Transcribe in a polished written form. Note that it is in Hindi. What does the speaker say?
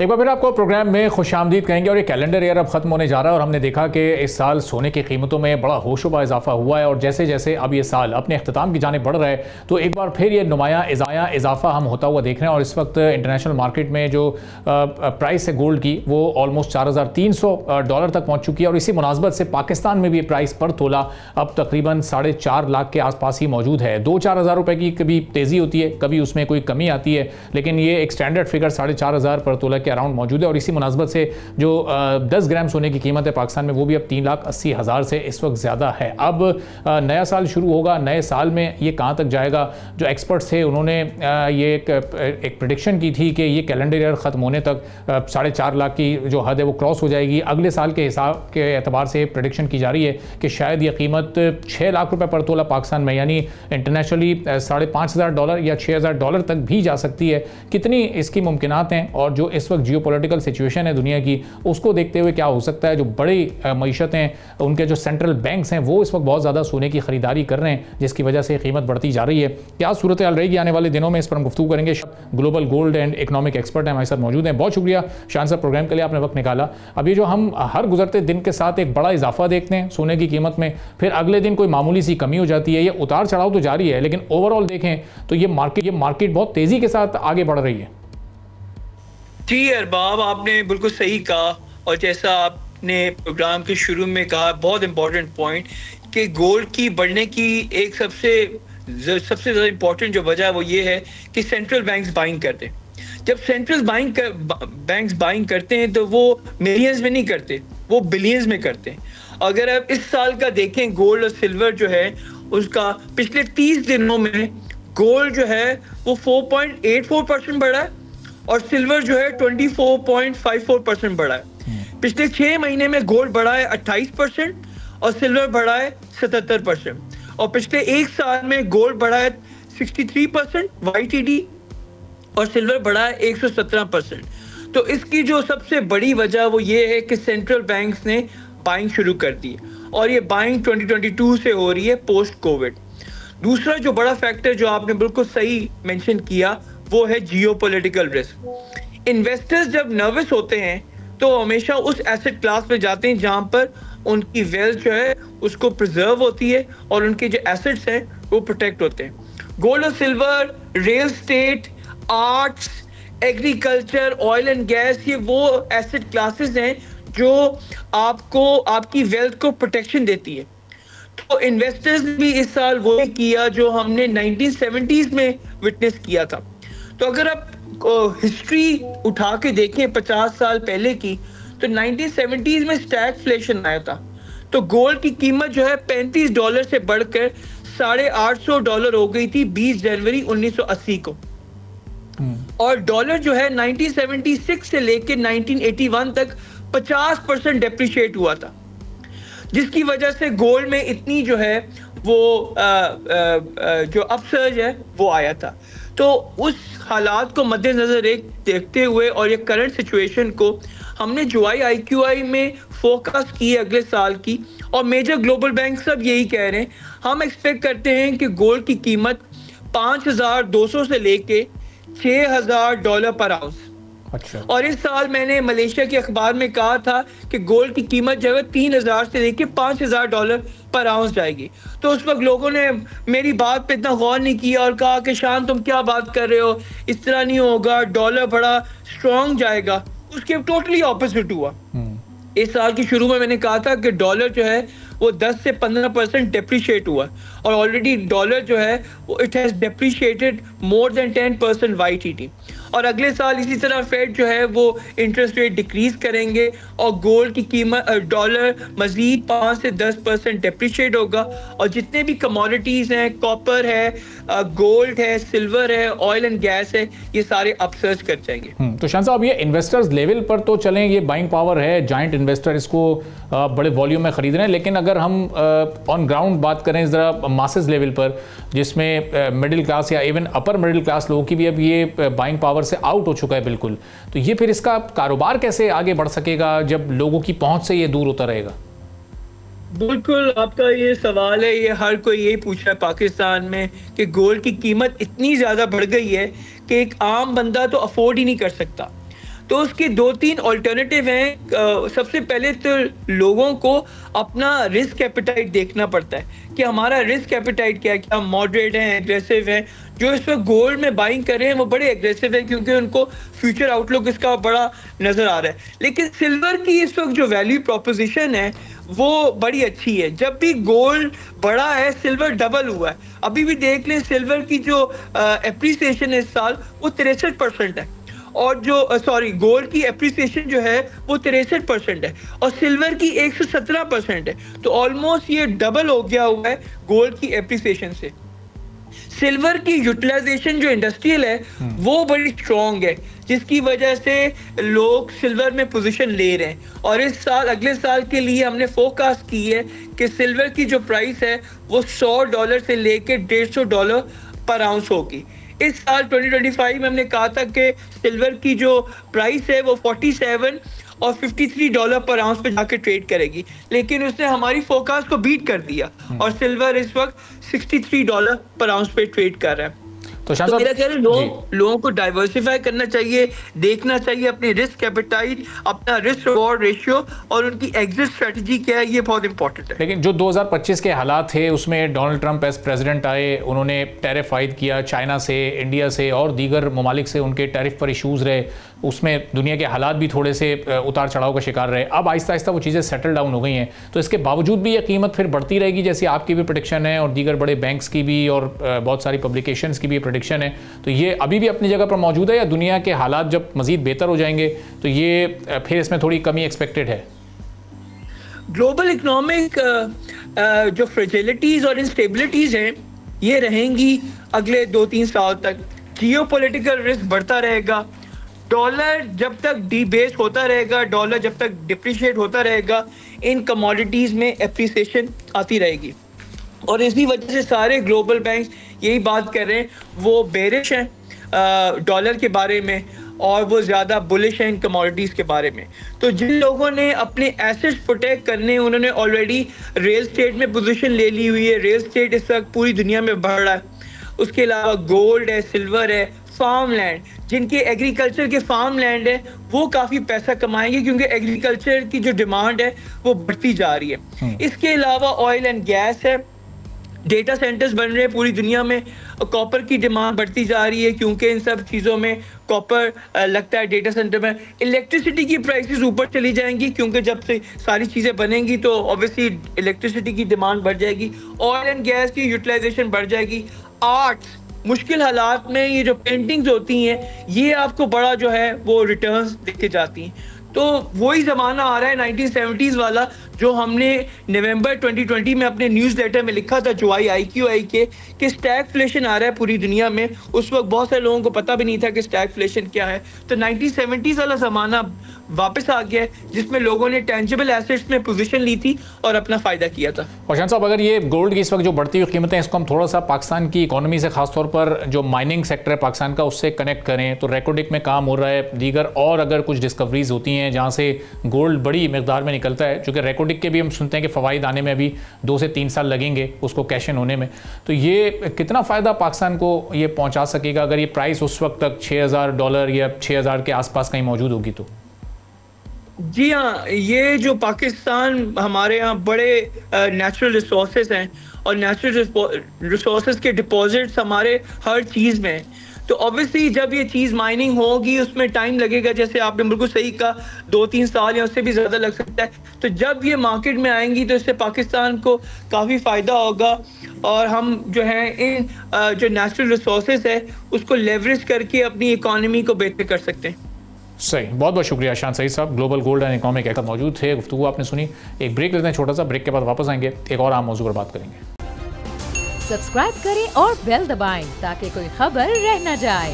एक बार फिर आपको प्रोग्राम में खुशामदीद कहेंगे। और ये कैलेंडर ईयर अब ख़त्म होने जा रहा है और हमने देखा कि इस साल सोने की कीमतों में बड़ा होशोबा इजाफा हुआ है और जैसे जैसे अब ये साल अपने अख्ताम की जानिब बढ़ रहा है तो एक बार फिर ये नुमाया इजाफा हम होता हुआ देख रहे हैं। और इस वक्त इंटरनेशनल मार्केट में जो प्राइस है गोल्ड की वो ऑलमोस्ट $4,300 तक पहुँच चुकी है। और इसी मुनासबत से पाकिस्तान में भी प्राइस पर तोला अब तकरीबन 4.5 लाख के आसपास ही मौजूद है। 2-4 हज़ार रुपये की कभी तेज़ी होती है, कभी उसमें कोई कमी आती है, लेकिन ये एक स्टैंडर्ड फिगर 4,500 पर तोला के अराउंड मौजूद है। और इसी मुनासबत से जो 10 ग्राम सोने की कीमत है पाकिस्तान में वो भी अब 3,80,000 से इस वक्त ज़्यादा है। अब नया साल शुरू होगा, नए साल में ये कहाँ तक जाएगा? जो एक्सपर्ट्स थे उन्होंने ये एक प्रेडिक्शन की थी कि ये कैलेंडर ईयर ख़त्म होने तक 4.5 लाख की जो हद है वो क्रॉस हो जाएगी। अगले साल के हिसाब के एतबार से प्रेडिक्शन की जा रही है कि शायद ये कीमत 6 लाख रुपये पर तोला पाकिस्तान में यानी इंटरनेशनली $5,500 या $6,000 तक भी जा सकती है। कितनी इसकी मुमकिनात हैं और जो इस वक्त जियोपॉलिटिकल सिचुएशन है दुनिया की उसको देखते हुए क्या हो सकता है? जो बड़ी मईशतें उनके जो सेंट्रल बैंक्स हैं वो इस वक्त बहुत ज़्यादा सोने की खरीदारी कर रहे हैं जिसकी वजह से कीमत बढ़ती जा रही है। क्या सूरत हाल रहेगी आने वाले दिनों में, इस पर हम गुफ्तगू करेंगे। Global gold and economic expert हैं हमारे साथ मौजूद हैं। बहुत शुक्रिया शान साहब प्रोग्राम के लिए आपने वक्त निकाला। अब ये जो हम हर गुजरते दिन के साथ एक बड़ा इजाफा देखते हैं सोने की कीमत में, फिर अगले दिन कोई मामूली सी कमी हो जाती है, ये उतार चढ़ाव तो जारी है, लेकिन ओवरऑल देखें तो ये मार्केट बहुत तेज़ी के साथ आगे बढ़ रही है। जी अरबाब, आपने बिल्कुल सही कहा और जैसा आपने प्रोग्राम के शुरू में कहा बहुत इंपॉर्टेंट पॉइंट कि गोल्ड की बढ़ने की एक सबसे ज़्यादा इंपॉर्टेंट जो वजह है वो ये है कि सेंट्रल बैंक्स बाइंग करते हैं। जब सेंट्रल बैंक्स बाइंग करते हैं तो वो मिलियंस में नहीं करते, वो बिलियंस में करते हैं। अगर आप इस साल का देखें गोल्ड और सिल्वर जो है उसका पिछले 30 दिनों में गोल्ड जो है वो 4.84% बढ़ा है और सिल्वर जो है 24.54% बढ़ा है। पिछले 6 महीने में गोल्ड बढ़ा है 28% और सिल्वर बढ़ा है 77%। और पिछले 1 साल में गोल्ड बढ़ा है 63% YTD और सिल्वर बढ़ा है 117%। तो इसकी जो सबसे बड़ी वजह वो ये है कि सेंट्रल बैंक्स ने बाइंग शुरू कर दी है और ये बाइंग 2022 से हो रही है पोस्ट कोविड। दूसरा जो बड़ा फैक्टर जो आपने बिल्कुल सही मेंशन किया वो है जियोपॉलिटिकल रिस्क। इन्वेस्टर्स जब नर्वस होते हैं तो हमेशा उस एसेट क्लास में जाते हैं जहां पर उनकी वेल्थ जो है उसको प्रिजर्व होती है और उनके जो एसेट्स हैं वो प्रोटेक्ट होते हैं। गोल्ड और silver, real estate, arts, agriculture, oil and gas, ये वो एसेट क्लासेस हैं जो आपको आपकी वेल्थ को प्रोटेक्शन देती है। तो इन्वेस्टर्स ने भी इस साल वो किया जो हमने 1970s में विटनेस किया था। तो अगर आप हिस्ट्री उठा के देखें 50 साल पहले की तो 1970s में स्टैगफ्लेशन आया था। तो गोल्ड की कीमत जो है $35 से बढ़कर $850 हो गई थी 20 जनवरी 1980 को। और डॉलर जो है 1976 से लेकर 1981 तक 50% डेप्रिशिएट हुआ था, जिसकी वजह से गोल्ड में इतनी जो है वो जो अपसर्ज है वो आया था। तो उस हालात को मद्देनजर देखते हुए और ये करंट सिचुएशन को हमने जो IQI में फोकस की अगले साल की और मेजर ग्लोबल बैंक सब यही कह रहे हैं। हम एक्सपेक्ट करते हैं कि गोल्ड की कीमत 5,200 से लेके $6,000 पर आउंस। अच्छा। और इस साल मैंने मलेशिया के अखबार में कहा था कि गोल्ड की कीमत जो है 3,000 से लेके $5,000 पर आउंस जाएगी। तो उस वक्त लोगों ने मेरी बात पे इतना गौर नहीं किया और कहा कि शान तुम क्या बात कर रहे हो, इस तरह नहीं होगा, डॉलर बड़ा स्ट्रॉन्ग जाएगा। उसके टोटली ऑपोजिट हुआ। इस साल के शुरू में मैंने कहा था कि डॉलर जो है वो 10 से 15% डेप्रिशिएट हुआ और ऑलरेडी डॉलर जो है वो it has depreciated more than 10% YTD। और अगले साल इसी तरह फेड जो है वो इंटरेस्ट रेट डिक्रीज करेंगे और गोल्ड की कीमत डॉलर मजीद 5 से 10% डेप्रिशिएट होगा। और जितने भी कमोडिटीज हैं, कॉपर है, गोल्ड है, सिल्वर है, ऑयल एंड गैस है, ये सारे अपसर्ज कर जाएंगे। तो शान साहब ये इन्वेस्टर्स लेवल पर तो चलें, ये बाइंग पावर है, जाइंट इन्वेस्टर इसको बड़े वॉल्यूम में खरीद रहे हैं, लेकिन अगर हम ऑन ग्राउंड बात करें ज़रा मासेस लेवल पर जिसमें मिडिल क्लास या इवन अपर मिडिल क्लास लोगों की भी अब ये बाइंग पावर से आउट हो चुका है बिल्कुल, तो ये फिर इसका कारोबार कैसे आगे बढ़ सकेगा जब लोगों की पहुंच से ये दूर होता रहेगा? बिल्कुल आपका ये सवाल है, ये हर कोई यही पूछ रहा है पाकिस्तान में कि गोल्ड की कीमत इतनी ज़्यादा बढ़ गई है कि एक आम बंदा तो अफोर्ड ही नहीं कर सकता। तो उसके 2-3 ऑल्टरनेटिव हैं। सबसे पहले तो लोगों को अपना रिस्क एपेटाइट देखना पड़ता है कि हमारा रिस्क एपेटाइट क्या है, क्या मॉडरेट है, एग्रेसिव है। जो इस वक्त गोल्ड में बाइंग कर रहे हैं वो बड़े एग्रेसिव है क्योंकि उनको फ्यूचर आउटलुक इसका बड़ा नजर आ रहा है। लेकिन सिल्वर की इस वक्त जो वैल्यू प्रोपोजिशन है वो बड़ी अच्छी है। जब भी गोल्ड बढ़ा है सिल्वर डबल हुआ है। अभी भी देख लें सिल्वर की जो एप्रिसिएशन है इस साल वो 63% है, और जो गोल्ड की एप्रिसिएशन जो है वो 63% है और सिल्वर की 117% है। तो ऑलमोस्ट ये डबल हो गया हुआ है गोल्ड की एप्रिसिएशन से। सिल्वर की यूटिलाइजेशन जो इंडस्ट्रियल है वो बड़ी स्ट्रॉन्ग है, जिसकी वजह से लोग सिल्वर में पोजीशन ले रहे हैं। और इस साल अगले साल के लिए हमने फोरकास्ट की है कि सिल्वर की जो प्राइस है वो $100 से लेके $150 पर आउंस होगी। इस साल 2025 में हमने कहा था कि सिल्वर की जो प्राइस है वो $47 और $53 पर आउंस पे जाके ट्रेड करेगी, लेकिन उसने हमारी फोरकास्ट को बीट कर दिया और सिल्वर इस वक्त $63 पर आउंस पे ट्रेड कर रहा है। तो मेरा ख्याल है लोगों को डाइवर्सिफाई करना चाहिए, देखना चाहिए अपनी रिस्क एपेटाइट, अपना रिस्क रिवॉर्ड रेशियो और उनकी एग्जिट स्ट्रेटजी क्या है, ये बहुत इंपॉर्टेंट है। लेकिन जो 2025 के हालात थे उसमें डोनाल्ड ट्रंप एज प्रेसिडेंट आए, उन्होंने टैरिफ आयद किया चाइना से, इंडिया से और दीगर ममालिक से, उनके टैरिफ पर इशूज़ रहे, उसमें दुनिया के हालात भी थोड़े से उतार चढ़ाव का शिकार रहे। अब आहिस्ता आहिस्ता वो चीज़ें सेटल डाउन हो गई हैं, तो इसके बावजूद भी ये कीमत फिर बढ़ती रहेगी जैसी आपकी भी प्रेडिक्शन है और दीगर बड़े बैंक्स की भी और बहुत सारी पब्लिकेशंस की भी प्रेडिक्शन है। तो ये अभी भी अपनी जगह पर मौजूद है या दुनिया के हालात जब मज़ीद बेहतर हो जाएंगे तो ये फिर इसमें थोड़ी कमी एक्सपेक्टेड है? ग्लोबल इकोनॉमिक जो फ्रेजिलिटीज़ और इंस्टेबिलिटीज़ हैं ये रहेंगी अगले 2-3 साल तक। जियोपॉलिटिकल रिस्क बढ़ता रहेगा, डॉलर जब तक डीबेस होता रहेगा, डॉलर जब तक डिप्रिशिएट होता रहेगा, इन कमोडिटीज़ में एप्रिसिएशन आती रहेगी। और इसी वजह से सारे ग्लोबल बैंक्स यही बात कर रहे हैं, वो बेरिश हैं डॉलर के बारे में और वो ज़्यादा बुलिश हैं कमोडिटीज़ के बारे में। तो जिन लोगों ने अपने एसेट्स प्रोटेक्ट करने, उन्होंने ऑलरेडी रियल स्टेट में पोजीशन ले ली हुई है। रियल स्टेट इस वक्त पूरी दुनिया में बढ़ रहा है। उसके अलावा गोल्ड है, सिल्वर है, फार्म लैंड, जिनके एग्रीकल्चर के फार्म लैंड है वो काफ़ी पैसा कमाएंगे क्योंकि एग्रीकल्चर की जो डिमांड है वो बढ़ती जा रही है। इसके अलावा ऑयल एंड गैस है, डेटा सेंटर्स बन रहे हैं पूरी दुनिया में, कॉपर की डिमांड बढ़ती जा रही है क्योंकि इन सब चीज़ों में कॉपर लगता है डेटा सेंटर में। इलेक्ट्रिसिटी की प्राइसेस ऊपर चली जाएंगी क्योंकि जब से सारी चीज़ें बनेंगी तो ऑब्वियसली इलेक्ट्रिसिटी की डिमांड बढ़ जाएगी, ऑयल एंड गैस की यूटिलाइजेशन बढ़ जाएगी। आर्ट्स, मुश्किल हालात में ये जो पेंटिंग्स होती हैं ये आपको बड़ा जो है वो रिटर्न्स देके जाती हैं। तो वही ज़माना आ रहा है 1970s वाला जो हमने नवंबर 2020 में अपने न्यूज़ लेटर में लिखा था जो IQI के कि स्टैगफ्लेशन आ रहा है पूरी दुनिया में। उस वक्त बहुत सारे लोगों को पता भी नहीं था कि स्टैगफ्लेशन क्या है। तो 1970s वाला ज़माना वापस आ गया है जिसमें लोगों ने टेंजिबल एसेट्स में पोजीशन ली थी और अपना फ़ायदा किया था। औशान साहब, अगर ये गोल्ड की इस वक्त जो बढ़ती हुई कीमतें इसको हम थोड़ा सा पाकिस्तान की इकोनॉमी से, खासतौर पर जो माइनिंग सेक्टर है पाकिस्तान का, उससे कनेक्ट करें तो रेकोडिक में काम हो रहा है, दीगर और अगर कुछ डिस्कवरीज होती हैं जहाँ से गोल्ड बड़ी मिकदार में निकलता है, जो कि रेकोडिक के भी हम सुनते हैं कि फ़वाइद आने में अभी 2 से 3 साल लगेंगे उसको कैश इन होने में, तो ये कितना फ़ायदा पाकिस्तान को ये पहुँचा सकेगा अगर ये प्राइस उस वक्त तक $6,000 या 6,000 के आसपास कहीं मौजूद होगी तो? जी हाँ, ये जो पाकिस्तान, हमारे यहाँ बड़े नेचुरल रिसोर्सेज हैं और नेचुरल रिसोर्सेज के डिपॉजिट्स हमारे हर चीज़ में हैं। तो ऑब्वियसली जब ये चीज़ माइनिंग होगी उसमें टाइम लगेगा, जैसे आपने बिल्कुल सही कहा 2-3 साल या उससे भी ज़्यादा लग सकता है। तो जब ये मार्केट में आएंगी तो इससे पाकिस्तान को काफ़ी फ़ायदा होगा और हम जो है इन जो नेचुरल रिसोर्सेज है उसको लेवरेज करके अपनी इकॉनमी को बेहतर कर सकते हैं। सही, बहुत बहुत शुक्रिया शान सईद साहब, global gold and economic expert मौजूद थे, गुफ्तगू आपने सुनी। एक ब्रेक लेते हैं छोटा सा, ब्रेक के बाद वापस आएंगे, एक और आम मौजू पर बात करेंगे। सब्सक्राइब करें और बेल दबाएं ताकि कोई खबर रह न जाए।